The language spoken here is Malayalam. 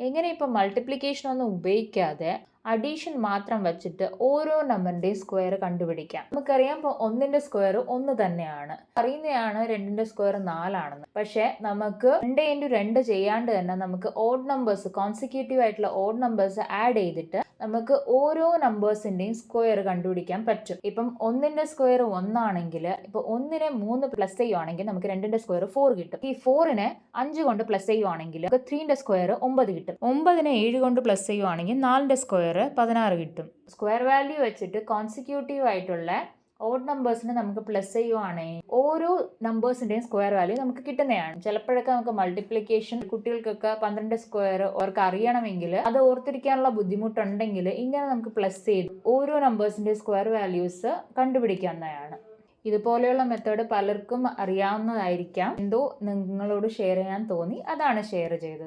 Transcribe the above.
എങ്ങനെ ഇപ്പം മൾട്ടിപ്ലിക്കേഷൻ ഒന്നും ഉപയോഗിക്കാതെ അഡീഷൻ മാത്രം വെച്ചിട്ട് ഓരോ നമ്പറിന്റെയും സ്ക്വയർ കണ്ടുപിടിക്കാം. നമുക്കറിയാം ഇപ്പോൾ 1ന്റെ സ്ക്വയർ 1 തന്നെയാണ്. അറിയുന്നതാണ് 2ന്റെ സ്ക്വയർ 4 ആണെന്ന്. പക്ഷെ നമുക്ക് 2 × 2 ചെയ്യാണ്ട് തന്നെ നമുക്ക് ഓഡ് നമ്പേഴ്സ്, കോൺസിക്യൂട്ടീവ് ആയിട്ടുള്ള ഓഡ് നമ്പേഴ്സ് ആഡ് ചെയ്തിട്ട് നമുക്ക് ഓരോ നമ്പേഴ്സിന്റെയും സ്ക്വയർ കണ്ടുപിടിക്കാൻ പറ്റും. ഇപ്പം 1ന്റെ സ്ക്വയർ 1 ആണെങ്കിൽ ഇപ്പൊ 1നെ 3 പ്ലസ് ചെയ്യുവാണെങ്കിൽ നമുക്ക് 2ന്റെ സ്ക്വയർ 4 കിട്ടും. ഈ 4നെ 5 കൊണ്ട് പ്ലസ് ചെയ്യുവാണെങ്കിൽ 3ന്റെ സ്ക്വയർ 9 കിട്ടും. 9നെ 7 കൊണ്ട് പ്ലസ് ചെയ്യുവാണെങ്കിൽ 4ന്റെ സ്ക്വയർ 16 കിട്ടും. സ്ക്വയർ വാല്യൂ വെച്ചിട്ട് കോൺസിക്യൂട്ടീവ് ആയിട്ടുള്ള ഓഡ് നമ്പേഴ്സിനെ നമുക്ക് പ്ലസ് ചെയ്യുവാണെങ്കിൽ ഓരോ നമ്പേഴ്സിന്റെയും സ്ക്വയർ വാല്യൂ നമുക്ക് കിട്ടുന്നതാണ്. ചിലപ്പോഴൊക്കെ നമുക്ക് മൾട്ടിപ്ലിക്കേഷൻ കുട്ടികൾക്കൊക്കെ 12 സ്ക്വയർ അവർക്ക് അറിയണമെങ്കിൽ അത് ഓർത്തിരിക്കാനുള്ള ബുദ്ധിമുട്ടുണ്ടെങ്കിൽ ഇങ്ങനെ നമുക്ക് പ്ലസ് ചെയ്ത് ഓരോ നമ്പേഴ്സിന്റെ സ്ക്വയർ വാല്യൂസ് കണ്ടുപിടിക്കാവുന്നതാണ്. ഇതുപോലെയുള്ള മെത്തേഡ് പലർക്കും അറിയാവുന്നതായിരിക്കാം. എന്തോ നിങ്ങളോട് ഷെയർ ചെയ്യാൻ തോന്നി, അതാണ് ഷെയർ ചെയ്തത്.